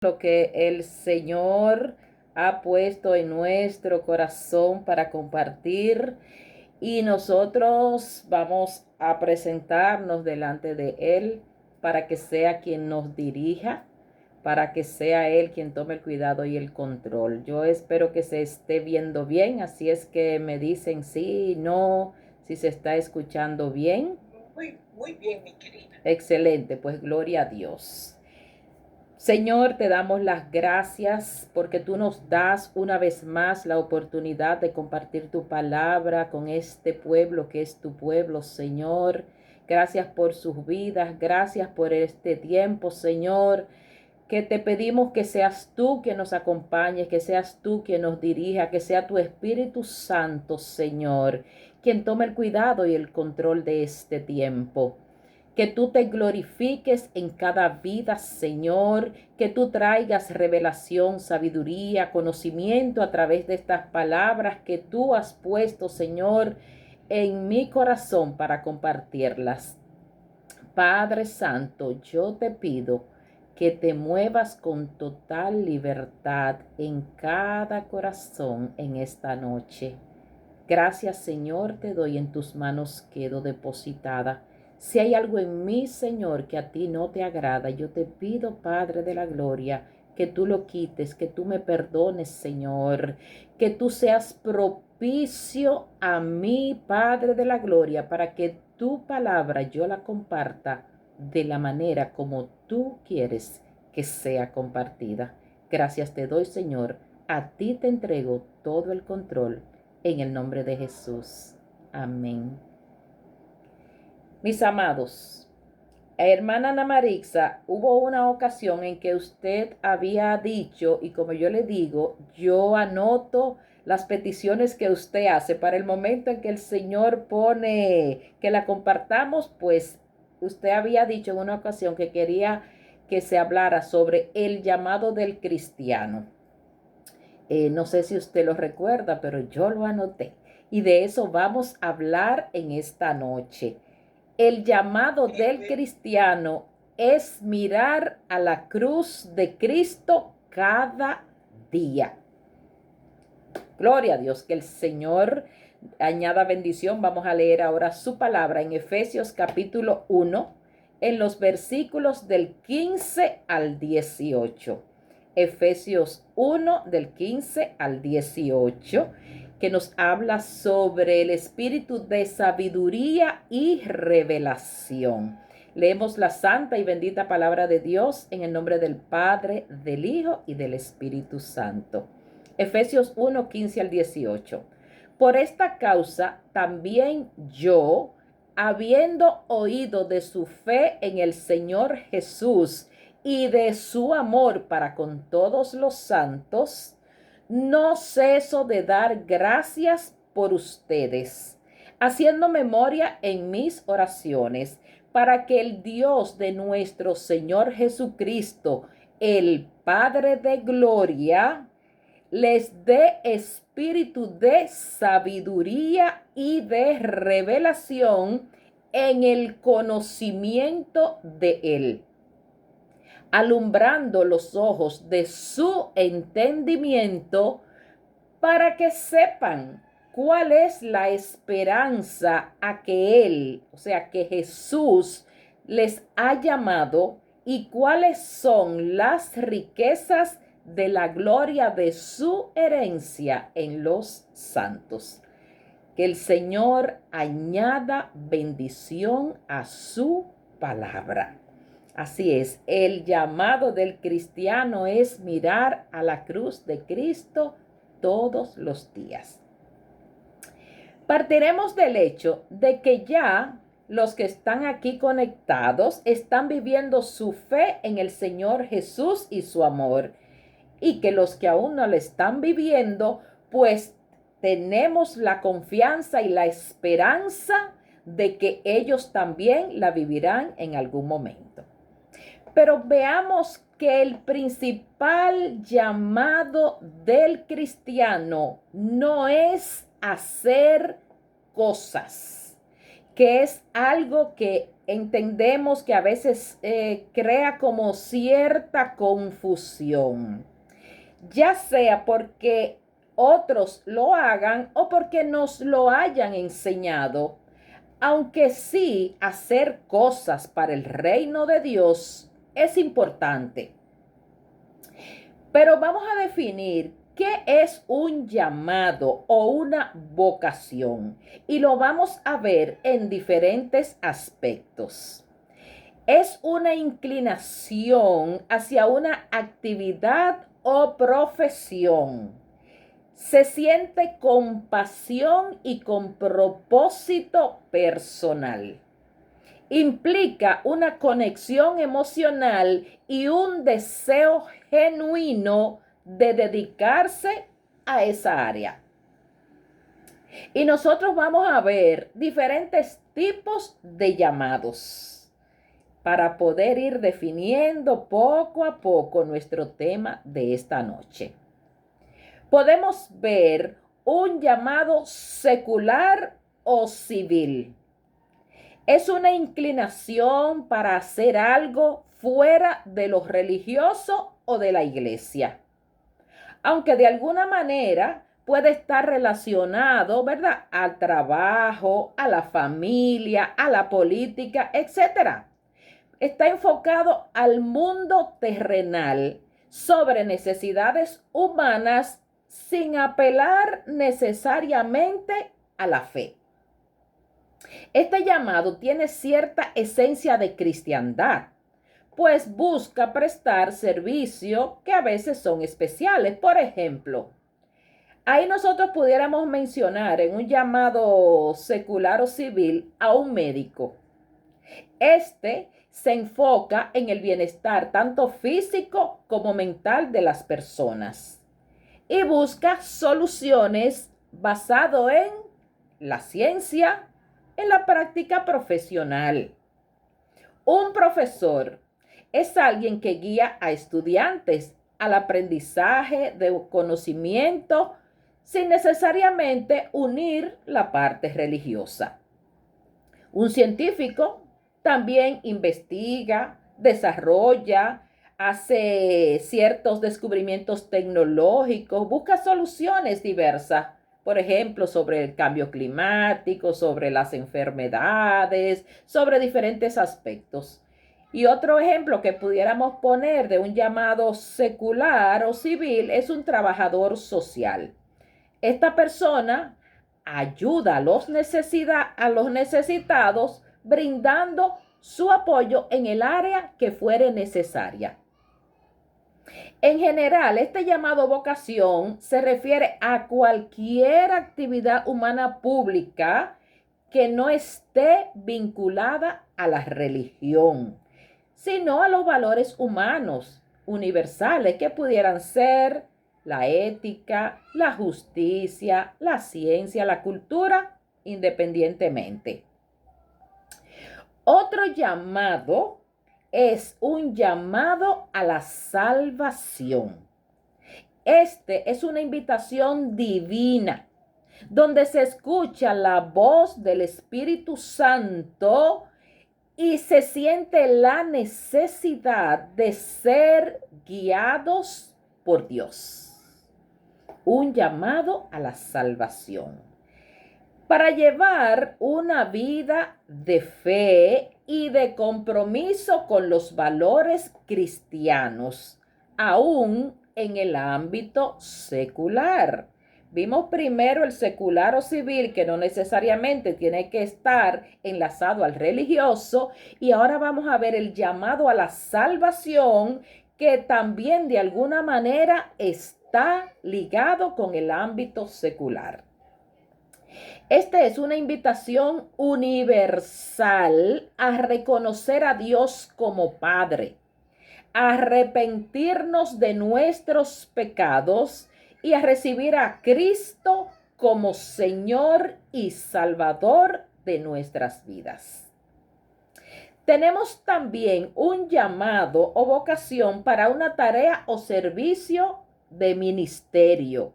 Lo que el Señor ha puesto en nuestro corazón para compartir y nosotros vamos a presentarnos delante de Él para que sea quien nos dirija, para que sea Él quien tome el cuidado y el control. Yo espero que se esté viendo bien, así es que me dicen sí, no, si se está escuchando bien. Muy bien, mi querida. Excelente, pues gloria a Dios. Señor, te damos las gracias porque tú nos das una vez más la oportunidad de compartir tu palabra con este pueblo que es tu pueblo, Señor. Gracias por sus vidas, gracias por este tiempo, Señor, que te pedimos que seas tú quien nos acompañes, que seas tú quien nos dirija, que sea tu Espíritu Santo, Señor, quien tome el cuidado y el control de este tiempo. Que tú te glorifiques en cada vida, Señor, que tú traigas revelación, sabiduría, conocimiento a través de estas palabras que tú has puesto, Señor, en mi corazón para compartirlas. Padre Santo, yo te pido que te muevas con total libertad en cada corazón en esta noche. Gracias, Señor, te doy, en tus manos quedo depositada. Si hay algo en mí, Señor, que a ti no te agrada, yo te pido, Padre de la gloria, que tú lo quites, que tú me perdones, Señor, que tú seas propicio a mí, Padre de la gloria, para que tu palabra yo la comparta de la manera como tú quieres que sea compartida. Gracias te doy, Señor. A ti te entrego todo el control en el nombre de Jesús. Amén. Mis amados, hermana Ana Marixa, hubo una ocasión en que usted había dicho, y como yo le digo, yo anoto las peticiones que usted hace para el momento en que el Señor pone que la compartamos, pues usted había dicho en una ocasión que quería que se hablara sobre el llamado del cristiano. No sé si usted lo recuerda, pero yo lo anoté. Y de eso vamos a hablar en esta noche. El llamado del cristiano es mirar a la cruz de Cristo cada día. Gloria a Dios, que el Señor añada bendición. Vamos a leer ahora su palabra en Efesios capítulo 1, en los versículos del 15 al 18. Efesios 1 del 15 al 18, que nos habla sobre el espíritu de sabiduría y revelación. Leemos la santa y bendita palabra de Dios en el nombre del Padre, del Hijo y del Espíritu Santo. Efesios 1, 15 al 18. Por esta causa también yo, habiendo oído de su fe en el Señor Jesús y de su amor para con todos los santos, no ceso de dar gracias por ustedes, haciendo memoria en mis oraciones, para que el Dios de nuestro Señor Jesucristo, el Padre de gloria, les dé espíritu de sabiduría y de revelación en el conocimiento de Él, alumbrando los ojos de su entendimiento para que sepan cuál es la esperanza a que Él, o sea, que Jesús les ha llamado y cuáles son las riquezas de la gloria de su herencia en los santos. Que el Señor añada bendición a su palabra. Así es, el llamado del cristiano es mirar a la cruz de Cristo todos los días. Partiremos del hecho de que ya los que están aquí conectados están viviendo su fe en el Señor Jesús y su amor, y que los que aún no lo están viviendo, pues tenemos la confianza y la esperanza de que ellos también la vivirán en algún momento. Pero veamos que el principal llamado del cristiano no es hacer cosas que es algo que entendemos que a veces crea como cierta confusión, ya sea porque otros lo hagan o porque nos lo hayan enseñado, aunque sí hacer cosas para el reino de Dios es importante. Pero vamos a definir qué es un llamado o una vocación y lo vamos a ver en diferentes aspectos. Es una inclinación hacia una actividad o profesión. Se siente con pasión y con propósito personal. Implica una conexión emocional y un deseo genuino de dedicarse a esa área. Y nosotros vamos a ver diferentes tipos de llamados para poder ir definiendo poco a poco nuestro tema de esta noche. Podemos ver un llamado secular o civil. Es una inclinación para hacer algo fuera de lo religioso o de la iglesia, aunque de alguna manera puede estar relacionado, ¿verdad?, al trabajo, a la familia, a la política, etcétera. Está enfocado al mundo terrenal sobre necesidades humanas sin apelar necesariamente a la fe. Este llamado tiene cierta esencia de cristiandad, pues busca prestar servicio que a veces son especiales. Por ejemplo, ahí nosotros pudiéramos mencionar en un llamado secular o civil a un médico. Este se enfoca en el bienestar tanto físico como mental de las personas y busca soluciones basado en la ciencia, en la práctica profesional. Un profesor es alguien que guía a estudiantes al aprendizaje de conocimiento sin necesariamente unir la parte religiosa. Un científico también investiga, desarrolla, hace ciertos descubrimientos tecnológicos, busca soluciones diversas, por ejemplo, sobre el cambio climático, sobre las enfermedades, sobre diferentes aspectos. Y otro ejemplo que pudiéramos poner de un llamado secular o civil es un trabajador social. Esta persona ayuda a los necesitados brindando su apoyo en el área que fuere necesaria. En general, este llamado vocación se refiere a cualquier actividad humana pública que no esté vinculada a la religión, sino a los valores humanos universales que pudieran ser la ética, la justicia, la ciencia, la cultura, independientemente. Otro llamado es un llamado a la salvación. Este es una invitación divina, donde se escucha la voz del Espíritu Santo y se siente la necesidad de ser guiados por Dios. Un llamado a la salvación. Para llevar una vida de fe y de compromiso con los valores cristianos, aún en el ámbito secular. Vimos primero el secular o civil, que no necesariamente tiene que estar enlazado al religioso, y ahora vamos a ver el llamado a la salvación, que también de alguna manera está ligado con el ámbito secular. Esta es una invitación universal a reconocer a Dios como Padre, a arrepentirnos de nuestros pecados y a recibir a Cristo como Señor y Salvador de nuestras vidas. Tenemos también un llamado o vocación para una tarea o servicio de ministerio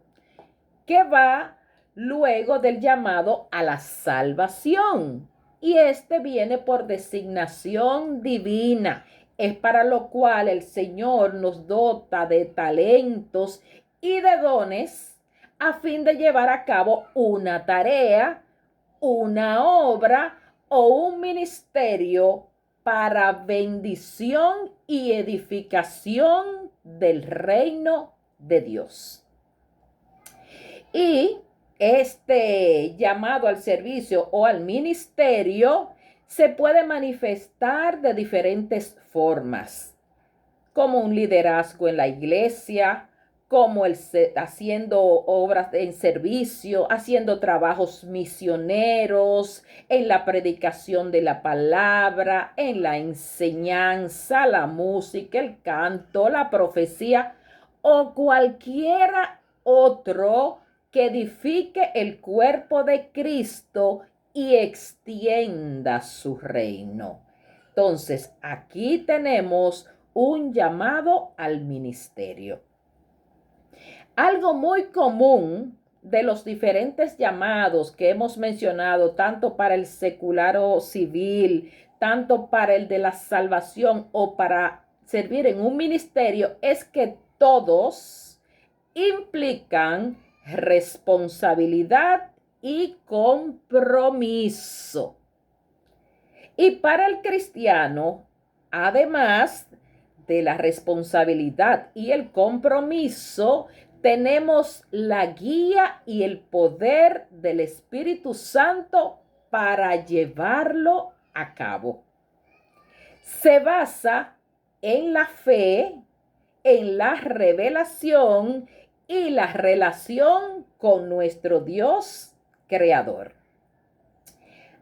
que va luego del llamado a la salvación y este viene por designación divina. Es para lo cual el Señor nos dota de talentos y de dones a fin de llevar a cabo una tarea, una obra o un ministerio para bendición y edificación del reino de Dios. Y este llamado al servicio o al ministerio se puede manifestar de diferentes formas, como un liderazgo en la iglesia, como haciendo obras en servicio, haciendo trabajos misioneros, en la predicación de la palabra, en la enseñanza, la música, el canto, la profecía o cualquiera otro que edifique el cuerpo de Cristo y extienda su reino. Entonces, aquí tenemos un llamado al ministerio. Algo muy común de los diferentes llamados que hemos mencionado, tanto para el secular o civil, tanto para el de la salvación o para servir en un ministerio, es que todos implican responsabilidad y compromiso. Y para el cristiano, además de la responsabilidad y el compromiso, tenemos la guía y el poder del Espíritu Santo para llevarlo a cabo. Se basa en la fe, en la revelación y la relación con nuestro Dios creador.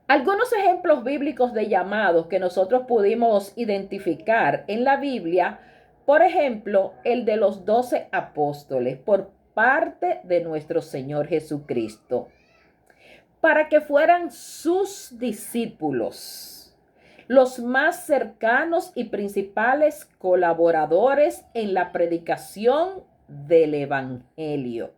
Algunos ejemplos bíblicos de llamados que nosotros pudimos identificar en la Biblia, por ejemplo, el de los 12 apóstoles por parte de nuestro Señor Jesucristo, para que fueran sus discípulos, los más cercanos y principales colaboradores en la predicación del Evangelio.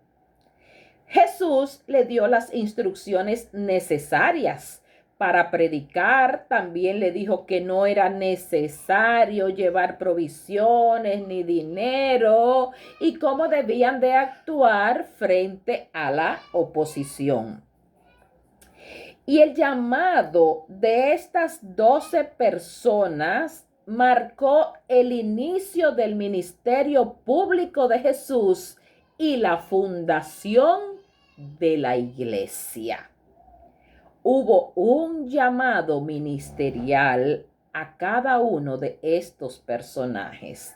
Jesús le dio las instrucciones necesarias para predicar. También le dijo que no era necesario llevar provisiones ni dinero y cómo debían de actuar frente a la oposición. Y el llamado de estas 12 personas marcó el inicio del ministerio público de Jesús y la fundación de la iglesia. Hubo un llamado ministerial a cada uno de estos personajes.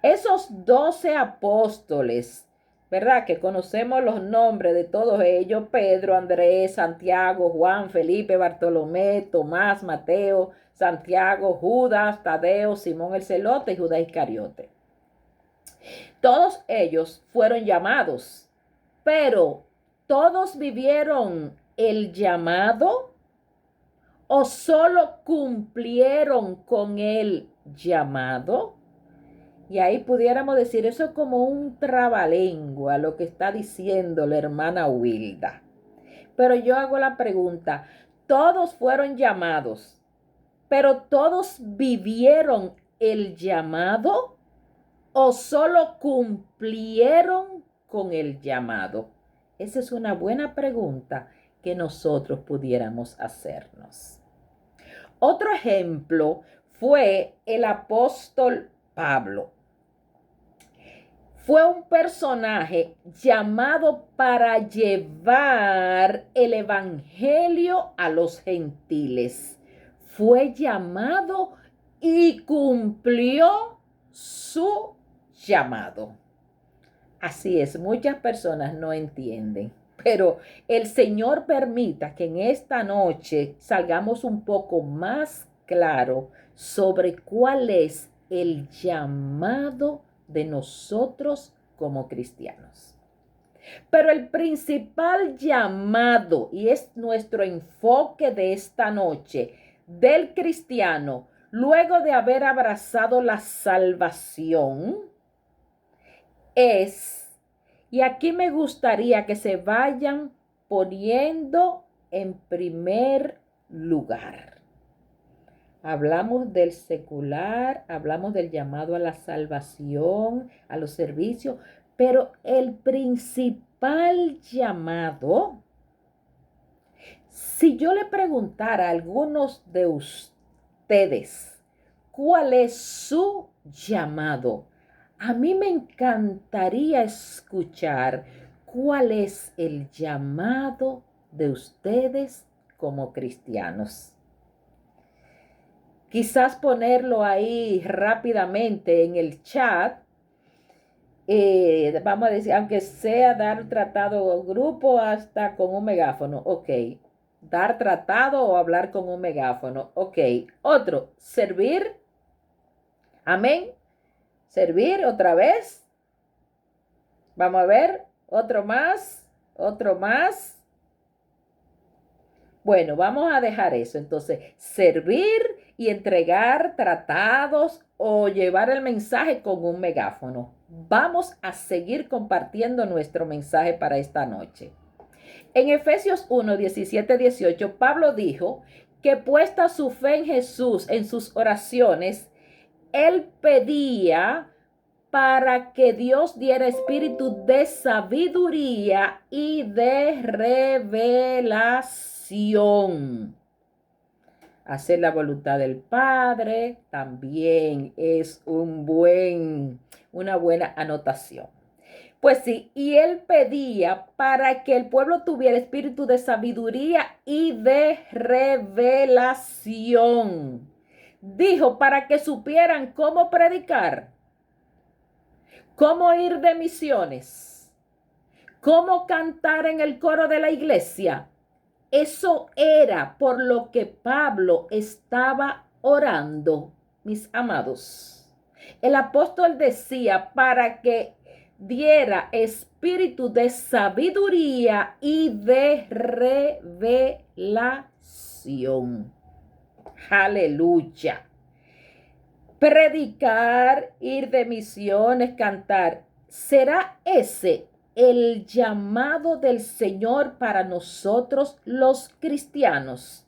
Esos 12 apóstoles, ¿verdad? Que conocemos los nombres de todos ellos: Pedro, Andrés, Santiago, Juan, Felipe, Bartolomé, Tomás, Mateo, Santiago, Judas, Tadeo, Simón el Celote y Judas Iscariote. Todos ellos fueron llamados, pero ¿todos vivieron el llamado o solo cumplieron con el llamado? Y ahí pudiéramos decir, eso es como un trabalengua lo que está diciendo la hermana Wilda. Pero yo hago la pregunta, todos fueron llamados, pero ¿todos vivieron el llamado o solo cumplieron con el llamado? Esa es una buena pregunta que nosotros pudiéramos hacernos. Otro ejemplo fue el apóstol Pablo. Fue un personaje llamado para llevar el evangelio a los gentiles. Fue llamado y cumplió su llamado. Así es, muchas personas no entienden, pero el Señor permita que en esta noche salgamos un poco más claro sobre cuál es el llamado de nosotros como cristianos. Pero el principal llamado, y es nuestro enfoque de esta noche, del cristiano, luego de haber abrazado la salvación, es, y aquí me gustaría que se vayan poniendo en primer lugar. Hablamos del secular, hablamos del llamado a la salvación, a los servicios, pero el principal llamado, si yo le preguntara a algunos de ustedes cuál es su llamado, a mí me encantaría escuchar cuál es el llamado de ustedes como cristianos. Quizás ponerlo ahí rápidamente en el chat. Vamos a decir, aunque sea dar tratado grupo hasta con un megáfono. Ok. Dar tratado o hablar con un megáfono. Ok. Otro, servir. Amén. Servir otra vez. Vamos a ver. Otro más. Otro más. Bueno, vamos a dejar eso. Entonces, servir y entregar tratados o llevar el mensaje con un megáfono. Vamos a seguir compartiendo nuestro mensaje para esta noche. En Efesios 1, 17, 18, Pablo dijo que puesta su fe en Jesús en sus oraciones, él pedía para que Dios diera espíritu de sabiduría y de revelación. Hacer la voluntad del Padre también es una buena anotación. Pues sí, y él pedía para que el pueblo tuviera espíritu de sabiduría y de revelación. Dijo, para que supieran cómo predicar, cómo ir de misiones, cómo cantar en el coro de la iglesia. Eso era por lo que Pablo estaba orando, mis amados. El apóstol decía para que diera espíritu de sabiduría y de revelación. Aleluya. Predicar, ir de misiones, cantar. ¿Será ese el llamado del Señor para nosotros los cristianos?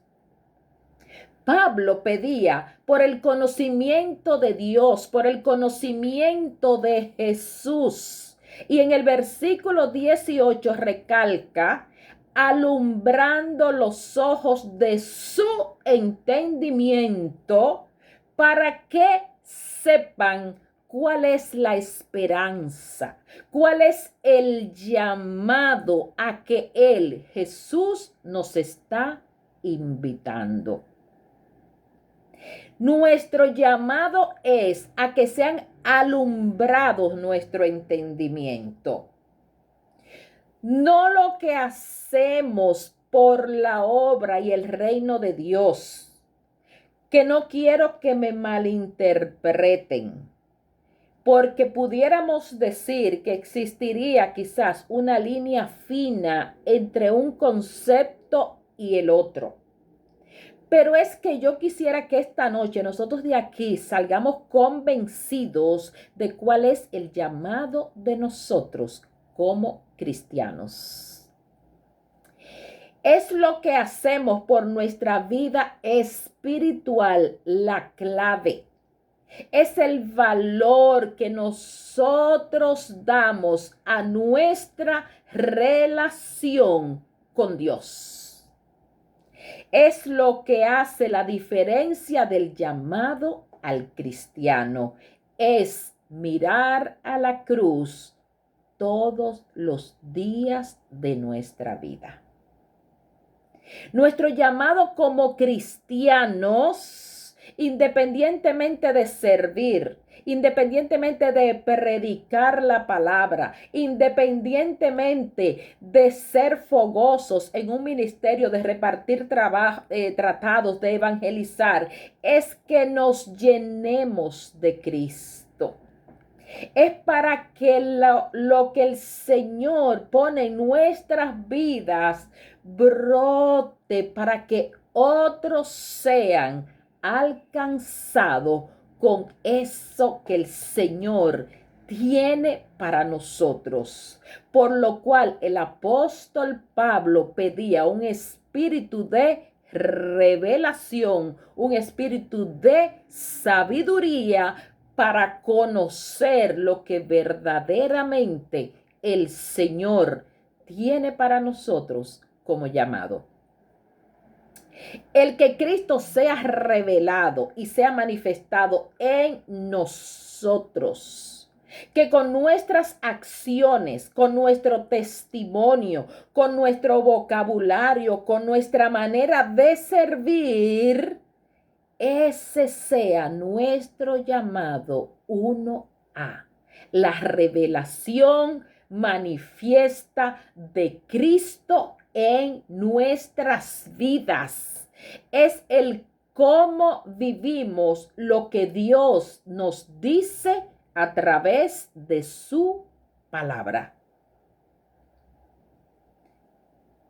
Pablo pedía por el conocimiento de Dios, por el conocimiento de Jesús. Y en el versículo 18 recalca, alumbrando los ojos de su entendimiento, para que sepan cuál es la esperanza, cuál es el llamado a que Él, Jesús, nos está invitando. Nuestro llamado es a que sean alumbrados nuestro entendimiento. No lo que hacemos por la obra y el reino de Dios, que no quiero que me malinterpreten, porque pudiéramos decir que existiría quizás una línea fina entre un concepto y el otro. Pero es que yo quisiera que esta noche nosotros de aquí salgamos convencidos de cuál es el llamado de nosotros como cristianos. Es lo que hacemos por nuestra vida espiritual la clave. Es el valor que nosotros damos a nuestra relación con Dios. Es lo que hace la diferencia del llamado al cristiano. Es mirar a la cruz todos los días de nuestra vida. Nuestro llamado como cristianos, independientemente de servir, independientemente de predicar la palabra, independientemente de ser fogosos en un ministerio, de repartir tratados, de evangelizar, es que nos llenemos de Cristo. Es para que lo que el Señor pone en nuestras vidas brote, para que otros sean alcanzados con eso que el Señor tiene para nosotros. Por lo cual el apóstol Pablo pedía un espíritu de revelación, un espíritu de sabiduría para conocer lo que verdaderamente el Señor tiene para nosotros como llamado. El que Cristo sea revelado y sea manifestado en nosotros, que con nuestras acciones, con nuestro testimonio, con nuestro vocabulario, con nuestra manera de servir, ese sea nuestro llamado 1A, la revelación manifiesta de Cristo en nuestras vidas. Es el cómo vivimos lo que Dios nos dice a través de su palabra.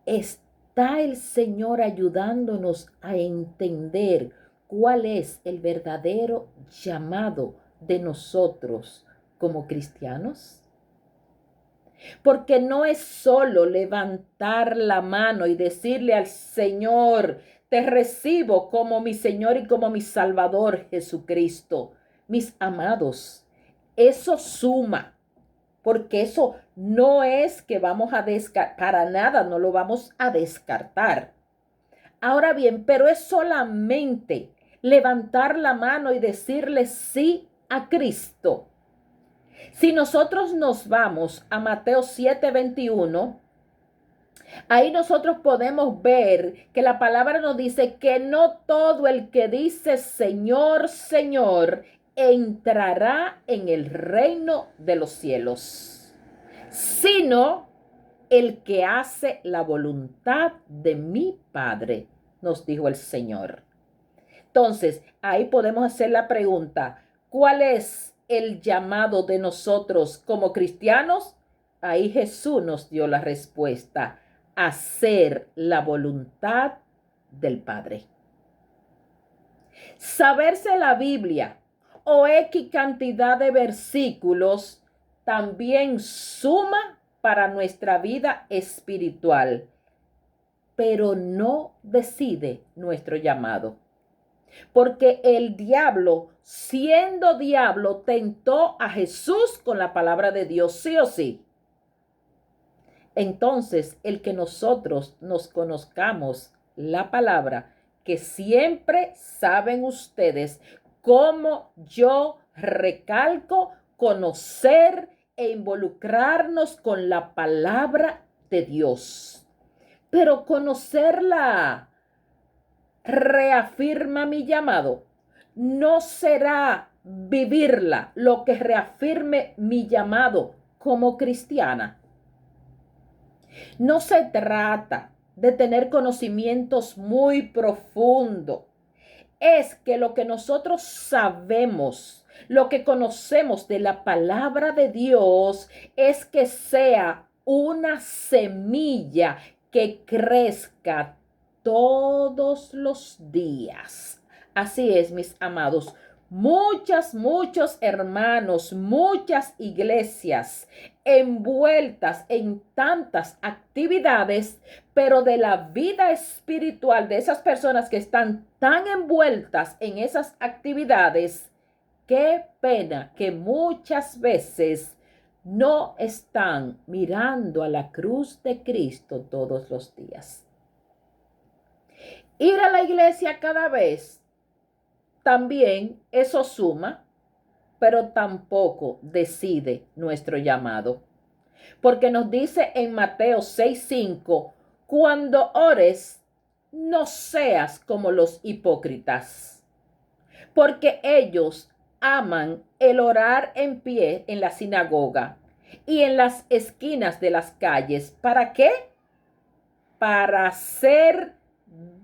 Está el Señor ayudándonos a entender cuál es el verdadero llamado de nosotros como cristianos. Porque no es solo levantar la mano y decirle al Señor, te recibo como mi Señor y como mi Salvador Jesucristo. Mis amados, eso suma. Porque eso no es que vamos a descartar, para nada no lo vamos a descartar. Ahora bien, pero es solamente levantar la mano y decirle sí a Cristo. Si nosotros nos vamos a Mateo 7:21, ahí nosotros podemos ver que la palabra nos dice que no todo el que dice Señor, Señor, entrará en el reino de los cielos, sino el que hace la voluntad de mi Padre, nos dijo el Señor. Entonces, ahí podemos hacer la pregunta, ¿cuál es el llamado de nosotros como cristianos? Ahí Jesús nos dio la respuesta, hacer la voluntad del Padre. Saberse la Biblia o X cantidad de versículos también suma para nuestra vida espiritual, pero no decide nuestro llamado. Porque el diablo, siendo diablo, tentó a Jesús con la palabra de Dios, sí o sí. Entonces, el que nosotros nos conozcamos la palabra, que siempre saben ustedes cómo yo recalco conocer e involucrarnos con la palabra de Dios. Pero conocerla reafirma mi llamado. No será vivirla lo que reafirme mi llamado como cristiana. No se trata de tener conocimientos muy profundos. Es que lo que nosotros sabemos, lo que conocemos de la palabra de Dios, es que sea una semilla que crezca todos los días. Así es, mis amados. Muchos hermanos, muchas iglesias envueltas en tantas actividades, pero de la vida espiritual de esas personas que están tan envueltas en esas actividades, qué pena que muchas veces no están mirando a la cruz de Cristo todos los días. Ir a la iglesia cada vez, también eso suma, pero tampoco decide nuestro llamado. Porque nos dice en Mateo 6:5, cuando ores, no seas como los hipócritas, porque ellos aman el orar en pie en la sinagoga y en las esquinas de las calles. ¿Para qué? Para ser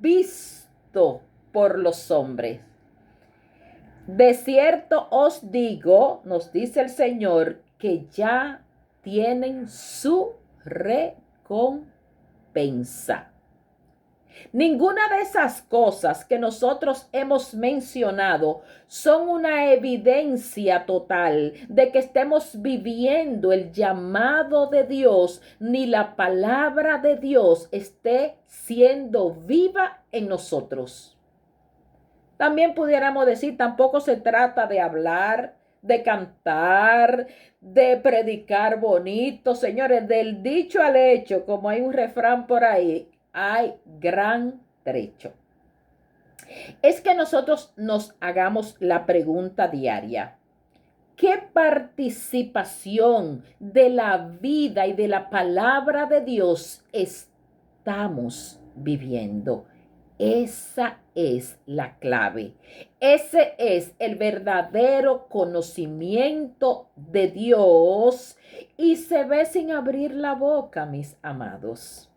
visto por los hombres. De cierto os digo, nos dice el Señor, que ya tienen su recompensa. Ninguna de esas cosas que nosotros hemos mencionado son una evidencia total de que estemos viviendo el llamado de Dios, ni la palabra de Dios esté siendo viva en nosotros. También pudiéramos decir, tampoco se trata de hablar, de cantar, de predicar bonito. Señores, del dicho al hecho, como hay un refrán por ahí, hay gran trecho. Es que nosotros nos hagamos la pregunta diaria. ¿Qué participación de la vida y de la palabra de Dios estamos viviendo? Esa es la clave. Ese es el verdadero conocimiento de Dios y se ve sin abrir la boca, mis amados.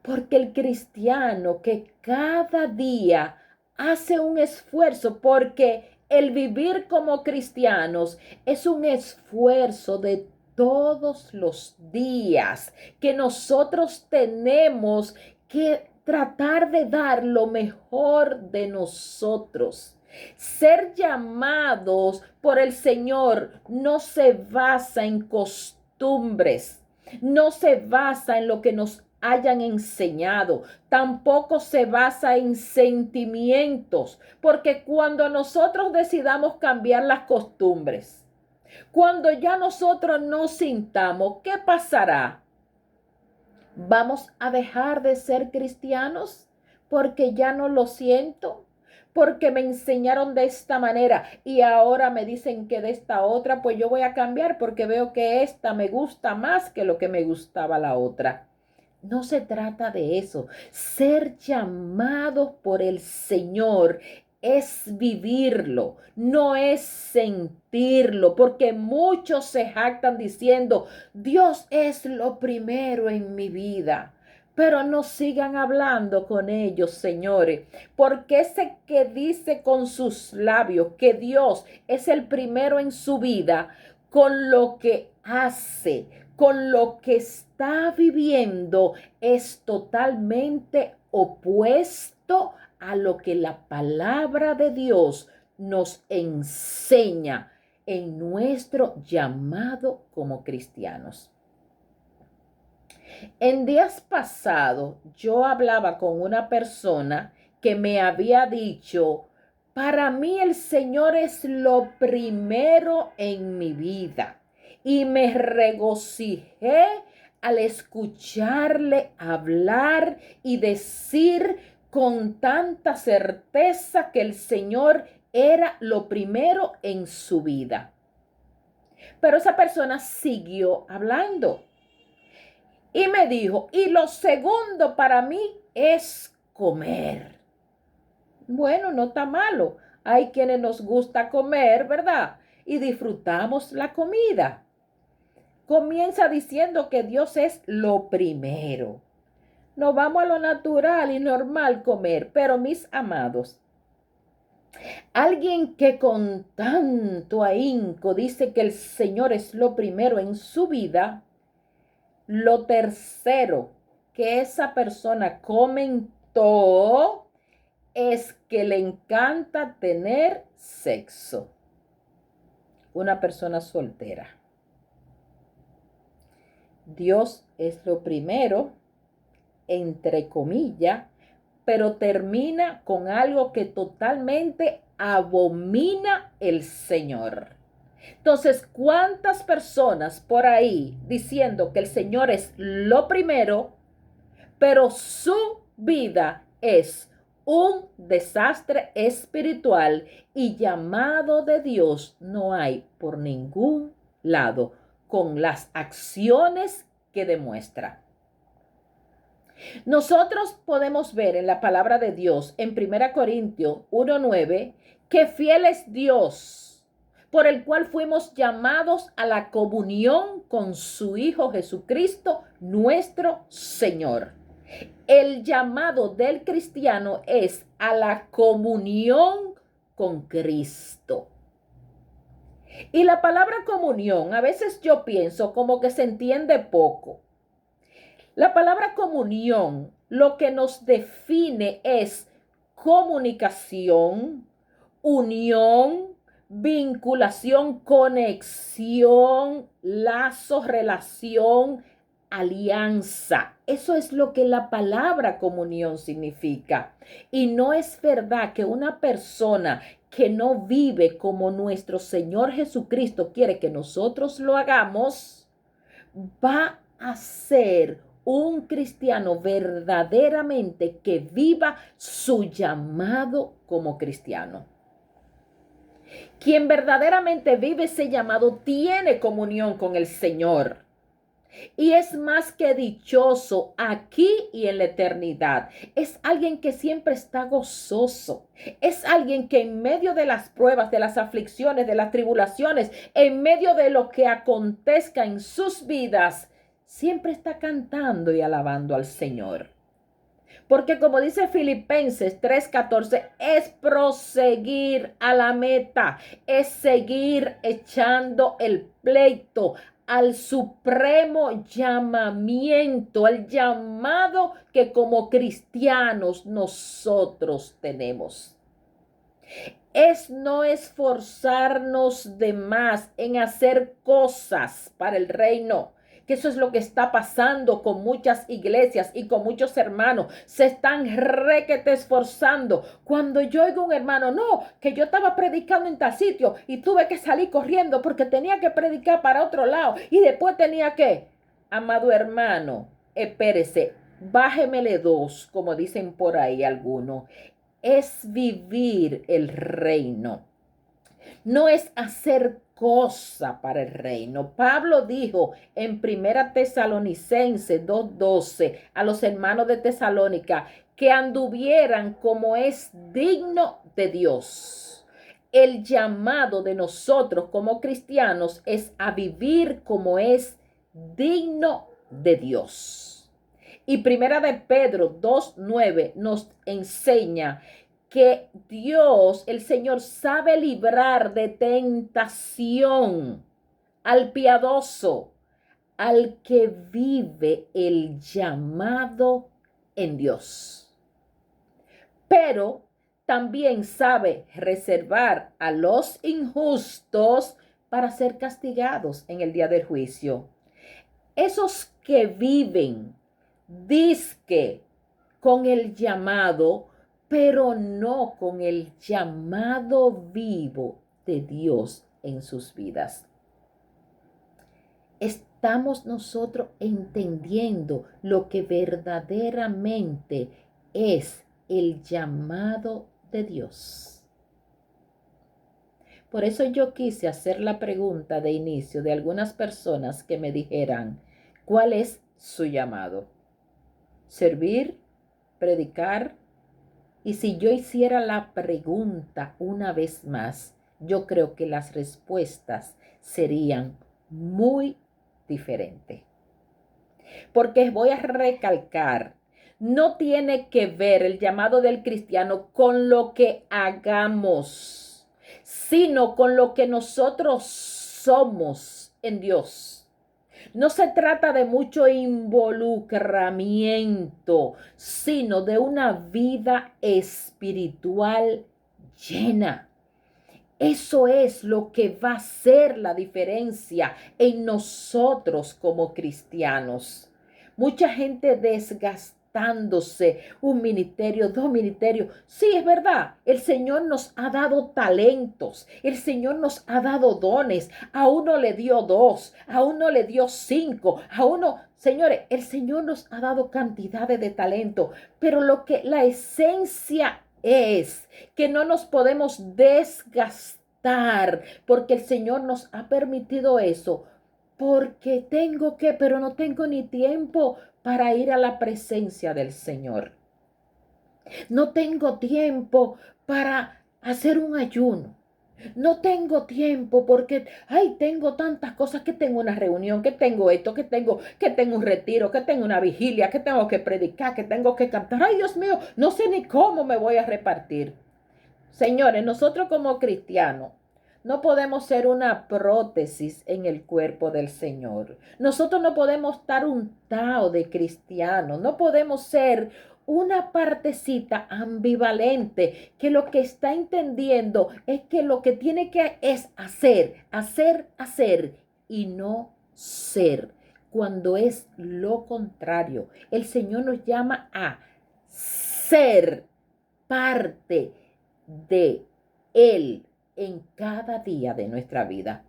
Porque el cristiano que cada día hace un esfuerzo, porque el vivir como cristianos es un esfuerzo de todos los días que nosotros tenemos que tratar de dar lo mejor de nosotros. Ser llamados por el Señor no se basa en costumbres, no se basa en lo que nos hayan enseñado, tampoco se basa en sentimientos, porque cuando nosotros decidamos cambiar las costumbres, cuando ya nosotros nos sintamos, ¿qué pasará? ¿Vamos a dejar de ser cristianos porque ya no lo siento? Porque me enseñaron de esta manera y ahora me dicen que de esta otra, pues yo voy a cambiar porque veo que esta me gusta más que lo que me gustaba la otra. No se trata de eso. Ser llamados por el Señor es vivirlo, no es sentirlo, porque muchos se jactan diciendo, Dios es lo primero en mi vida. Pero no sigan hablando con ellos, señores, porque ese que dice con sus labios que Dios es el primero en su vida, con lo que hace, con lo que está viviendo, es totalmente opuesto a lo que la palabra de Dios nos enseña en nuestro llamado como cristianos. En días pasados yo hablaba con una persona que me había dicho, para mí el Señor es lo primero en mi vida. Y me regocijé al escucharle hablar y decir con tanta certeza que el Señor era lo primero en su vida. Pero esa persona siguió hablando y me dijo, y lo segundo para mí es comer. Bueno, no está malo. Hay quienes nos gusta comer, ¿verdad? Y disfrutamos la comida. Comienza diciendo que Dios es lo primero. Nos vamos a lo natural y normal comer, pero mis amados, alguien que con tanto ahínco dice que el Señor es lo primero en su vida, lo tercero que esa persona comentó es que le encanta tener sexo. Una persona soltera. Dios es lo primero, entre comillas, pero termina con algo que totalmente abomina el Señor. Entonces, ¿cuántas personas por ahí diciendo que el Señor es lo primero, pero su vida es un desastre espiritual y llamado de Dios no hay por ningún lado con las acciones que demuestra? Nosotros podemos ver en la palabra de Dios en 1 Corintios 1:9 que fiel es Dios, por el cual fuimos llamados a la comunión con su Hijo Jesucristo, nuestro Señor. El llamado del cristiano es a la comunión con Cristo. Y la palabra comunión, a veces yo pienso como que se entiende poco. La palabra comunión lo que nos define es comunicación, unión, vinculación, conexión, lazo, relación, alianza. Eso es lo que la palabra comunión significa. Y no es verdad que una persona que no vive como nuestro Señor Jesucristo quiere que nosotros lo hagamos, va a ser un cristiano verdaderamente que viva su llamado como cristiano. Quien verdaderamente vive ese llamado tiene comunión con el Señor. Y es más que dichoso aquí y en la eternidad. Es alguien que siempre está gozoso. Es alguien que en medio de las pruebas, de las aflicciones, de las tribulaciones, en medio de lo que acontezca en sus vidas, siempre está cantando y alabando al Señor. Porque como dice Filipenses 3:14, es proseguir a la meta, es seguir echando el pleito al supremo llamamiento, al llamado que como cristianos nosotros tenemos. Es no esforzarnos de más en hacer cosas para el reino, que eso es lo que está pasando con muchas iglesias y con muchos hermanos. Se están requete esforzando. Cuando yo oigo un hermano, no, que yo estaba predicando en tal sitio y tuve que salir corriendo porque tenía que predicar para otro lado y después tenía que, amado hermano, espérese, bájemele dos, como dicen por ahí algunos. Es vivir el reino. No es hacer cosa para el reino. Pablo dijo en Primera Tesalonicenses 2:12 a los hermanos de Tesalónica que anduvieran como es digno de Dios. El llamado de nosotros como cristianos es a vivir como es digno de Dios. Y Primera de Pedro 2:9 nos enseña que Dios, el Señor, sabe librar de tentación al piadoso, al que vive el llamado en Dios. Pero también sabe reservar a los injustos para ser castigados en el día del juicio. Esos que viven, dizque, con el llamado, pero no con el llamado vivo de Dios en sus vidas. Estamos nosotros entendiendo lo que verdaderamente es el llamado de Dios. Por eso yo quise hacer la pregunta de inicio de algunas personas que me dijeran, ¿cuál es su llamado? ¿Servir? ¿Predicar? Y si yo hiciera la pregunta una vez más, yo creo que las respuestas serían muy diferentes. Porque voy a recalcar, no tiene que ver el llamado del cristiano con lo que hagamos, sino con lo que nosotros somos en Dios. No se trata de mucho involucramiento, sino de una vida espiritual llena. Eso es lo que va a hacer la diferencia en nosotros como cristianos. Mucha gente desgastándose, un ministerio, dos ministerios. Sí, es verdad, el Señor nos ha dado talentos, el Señor nos ha dado dones. A uno le dio 2, a uno le dio 5, a uno, señores, el Señor nos ha dado cantidades de talento, pero la esencia es que no nos podemos desgastar porque el Señor nos ha permitido eso. Porque tengo que, pero no tengo ni tiempo para ir a la presencia del Señor. No tengo tiempo para hacer un ayuno. No tengo tiempo porque, ay, tengo tantas cosas, que tengo una reunión, que tengo esto, que tengo un retiro, que tengo una vigilia, que tengo que predicar, que tengo que cantar. Ay, Dios mío, no sé ni cómo me voy a repartir. Señores, nosotros como cristianos No podemos ser una prótesis en el cuerpo del Señor. Nosotros no podemos estar untados de cristianos. No podemos ser una partecita ambivalente que lo que está entendiendo es que lo que tiene que es hacer y no ser. Cuando es lo contrario, el Señor nos llama a ser parte de Él en cada día de nuestra vida.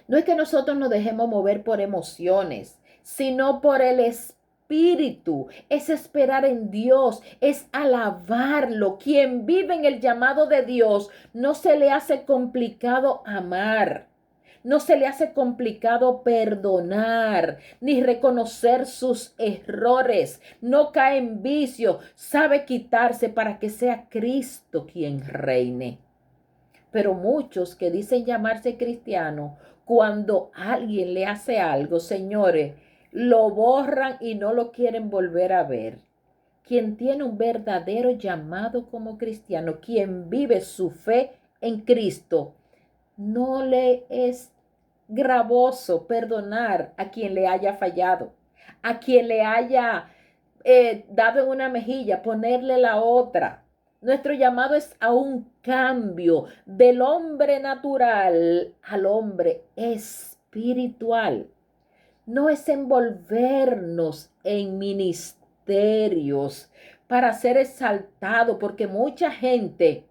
No es que nosotros nos dejemos mover por emociones, sino por el Espíritu. Es esperar en Dios, es alabarlo. Quien vive en el llamado de Dios, no se le hace complicado amar. No se le hace complicado perdonar ni reconocer sus errores. No cae en vicio, sabe quitarse para que sea Cristo quien reine. Pero muchos que dicen llamarse cristianos, cuando alguien le hace algo, señores, lo borran y no lo quieren volver a ver. Quien tiene un verdadero llamado como cristiano, quien vive su fe en Cristo, no le es gravoso perdonar a quien le haya fallado, a quien le haya dado en una mejilla, ponerle la otra. Nuestro llamado es a un cambio del hombre natural al hombre espiritual. No es envolvernos en ministerios para ser exaltado, porque mucha gente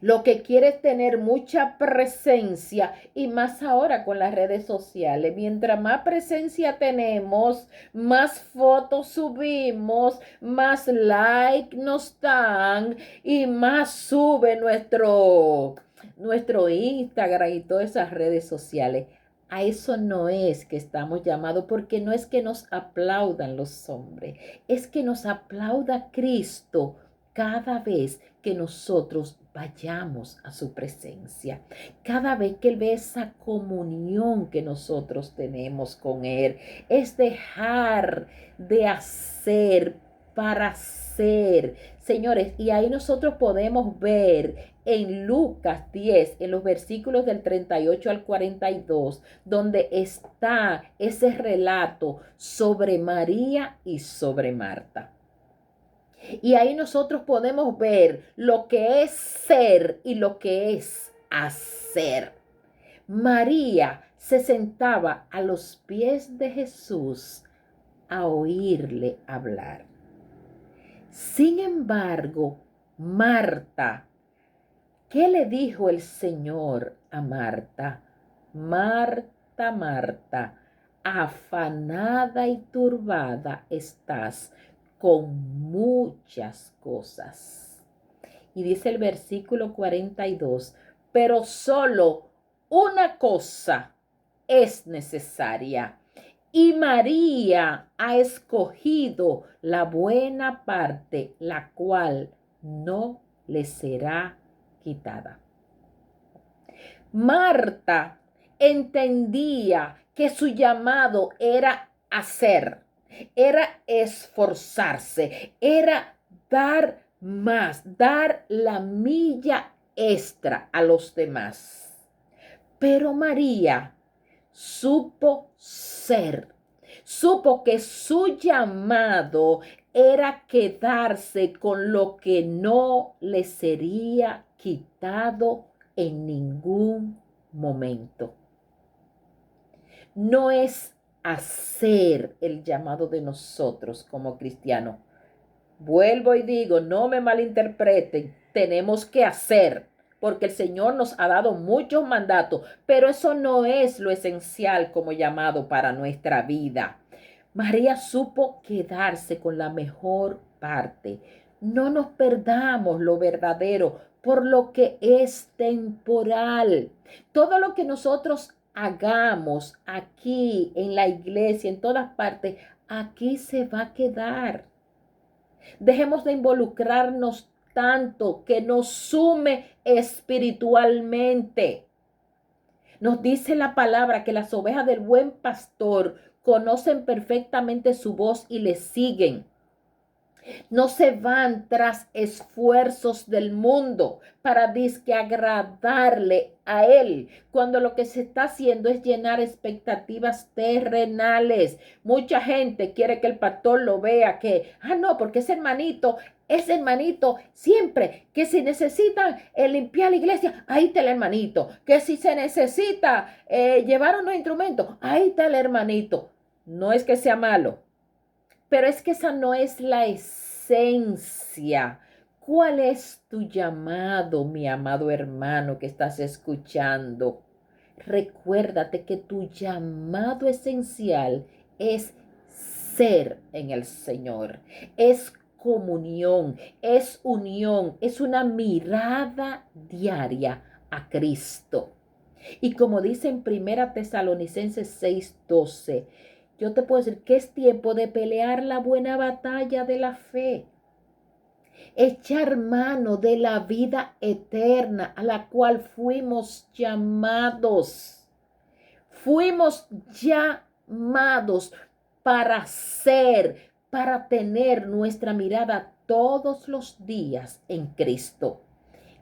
lo que quiere es tener mucha presencia y más ahora con las redes sociales. Mientras más presencia tenemos, más fotos subimos, más like nos dan y más sube nuestro Instagram y todas esas redes sociales. A eso no es que estamos llamados, porque no es que nos aplaudan los hombres, es que nos aplauda Cristo cada vez que nosotros vayamos a su presencia, cada vez que Él ve esa comunión que nosotros tenemos con Él, es dejar de hacer para ser. Señores, y ahí nosotros podemos ver en Lucas 10, en los versículos del 38 al 42, donde está ese relato sobre María y sobre Marta. Y ahí nosotros podemos ver lo que es ser y lo que es hacer. María se sentaba a los pies de Jesús a oírle hablar. Sin embargo, Marta, ¿qué le dijo el Señor a Marta? Marta, Marta, afanada y turbada estás con muchas cosas. Y dice el versículo 42, pero solo una cosa es necesaria. Y María ha escogido la buena parte, la cual no le será quitada. Marta entendía que su llamado era hacer, era esforzarse, era dar más, dar la milla extra a los demás. Pero María supo ser, supo que su llamado era quedarse con lo que no le sería quitado en ningún momento. No es hacer el llamado de nosotros como cristianos. Vuelvo y digo, no me malinterpreten, tenemos que hacer, porque el Señor nos ha dado muchos mandatos, pero eso no es lo esencial como llamado para nuestra vida. María supo quedarse con la mejor parte. No nos perdamos lo verdadero por lo que es temporal. Todo lo que nosotros hagamos aquí en la iglesia, en todas partes, aquí se va a quedar. Dejemos de involucrarnos tanto que nos sume espiritualmente. Nos dice la palabra que las ovejas del buen pastor conocen perfectamente su voz y le siguen. No se van tras esfuerzos del mundo para disque agradarle a Él, cuando lo que se está haciendo es llenar expectativas terrenales. Mucha gente quiere que el pastor lo vea, que, no, porque ese hermanito siempre, que si necesitan limpiar la iglesia, ahí está el hermanito, que si se necesita llevar unos instrumentos, ahí está el hermanito. No es que sea malo, pero es que esa no es la esencia. ¿Cuál es tu llamado, mi amado hermano que estás escuchando? Recuérdate que tu llamado esencial es ser en el Señor. Es comunión, es unión, es una mirada diaria a Cristo. Y como dice en 1 Tesalonicenses 6:12, yo te puedo decir que es tiempo de pelear la buena batalla de la fe, echar mano de la vida eterna a la cual fuimos llamados. Fuimos llamados para ser, para tener nuestra mirada todos los días en Cristo.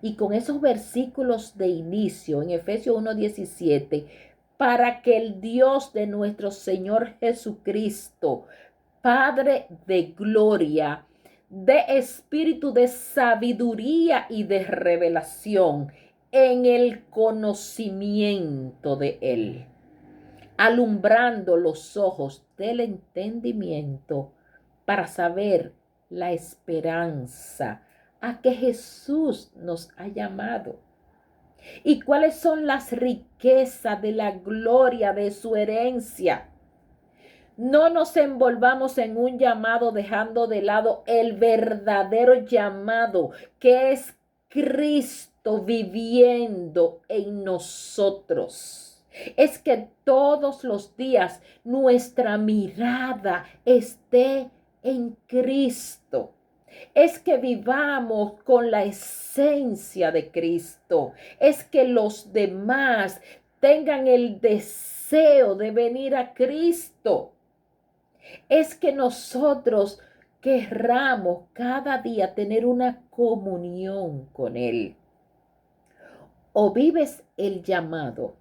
Y con esos versículos de inicio en Efesios 1:17, para que el Dios de nuestro Señor Jesucristo, Padre de gloria, de espíritu de sabiduría y de revelación en el conocimiento de Él, alumbrando los ojos del entendimiento para saber la esperanza a que Jesús nos ha llamado y cuáles son las riquezas de la gloria de su herencia. No nos envolvamos en un llamado dejando de lado el verdadero llamado, que es Cristo viviendo en nosotros. Es que todos los días nuestra mirada esté en Cristo. Es que vivamos con la esencia de Cristo. Es que los demás tengan el deseo de venir a Cristo. Es que nosotros querramos cada día tener una comunión con Él. O vives el llamado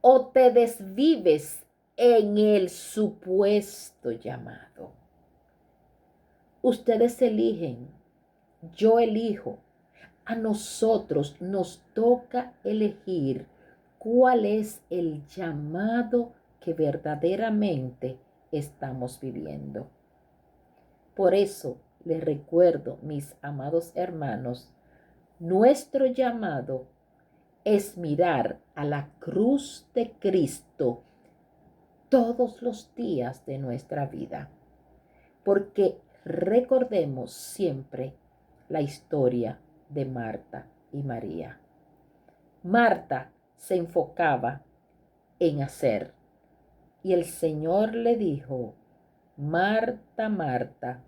o te desvives en el supuesto llamado. Ustedes eligen, yo elijo. A nosotros nos toca elegir cuál es el llamado que verdaderamente estamos viviendo. Por eso les recuerdo, mis amados hermanos, nuestro llamado es mirar a la cruz de Cristo todos los días de nuestra vida, porque recordemos siempre la historia de Marta y María. Marta se enfocaba en hacer y el Señor le dijo: Marta, Marta,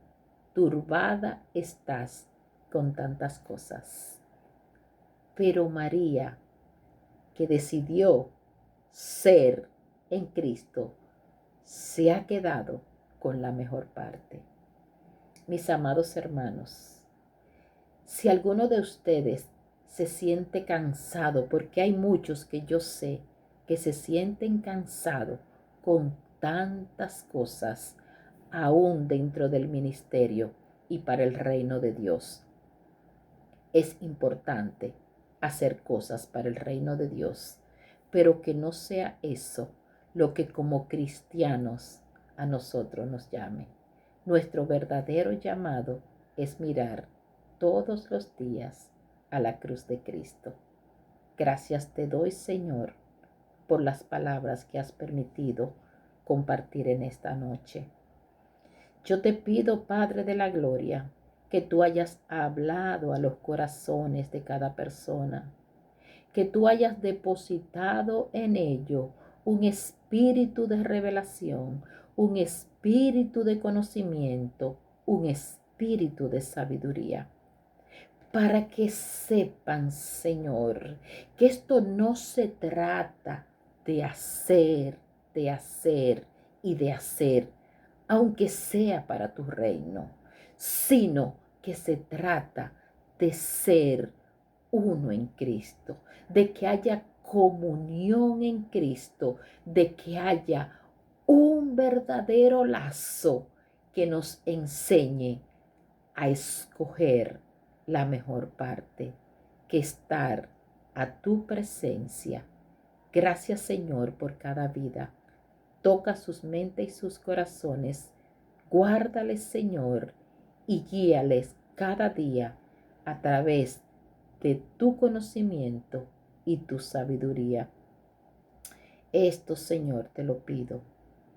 turbada estás con tantas cosas. Pero María, que decidió ser en Cristo, se ha quedado con la mejor parte. Mis amados hermanos, si alguno de ustedes se siente cansado, porque hay muchos que yo sé que se sienten cansados con tantas cosas, aún dentro del ministerio y para el reino de Dios. Es importante hacer cosas para el reino de Dios, pero que no sea eso lo que como cristianos a nosotros nos llame. Nuestro verdadero llamado es mirar todos los días a la cruz de Cristo. Gracias te doy, Señor, por las palabras que has permitido compartir en esta noche. Yo te pido, Padre de la Gloria, que tú hayas hablado a los corazones de cada persona, que tú hayas depositado en ello un espíritu de revelación, un espíritu de conocimiento, un espíritu de sabiduría, para que sepan, Señor, que esto no se trata de hacer y de hacer, aunque sea para tu reino, sino que se trata de ser uno en Cristo, de que haya comunión en Cristo, de que haya un verdadero lazo que nos enseñe a escoger la mejor parte, que estar a tu presencia. Gracias, Señor, por cada vida. Toca sus mentes y sus corazones. Guárdales, Señor, y guíales cada día a través de tu conocimiento y tu sabiduría. Esto, Señor, te lo pido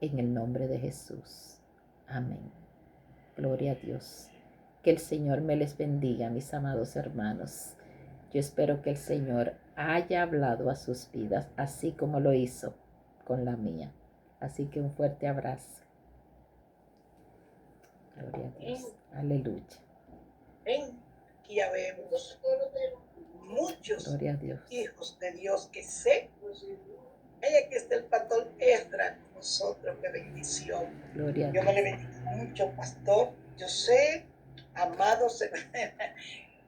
en el nombre de Jesús. Amén. Gloria a Dios. Que el Señor me les bendiga, mis amados hermanos. Yo espero que el Señor haya hablado a sus vidas, así como lo hizo con la mía. Así que un fuerte abrazo. Gloria a Dios. Aleluya. Aquí ya vemos muchos Gloria a Dios. hijos de Dios que sé. Aquí está el pastor Esdras con nosotros. Qué bendición. Gloria a Dios Dios. me le bendiga mucho, pastor. Yo sé, amados.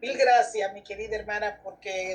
Mil gracias, mi querida hermana, porque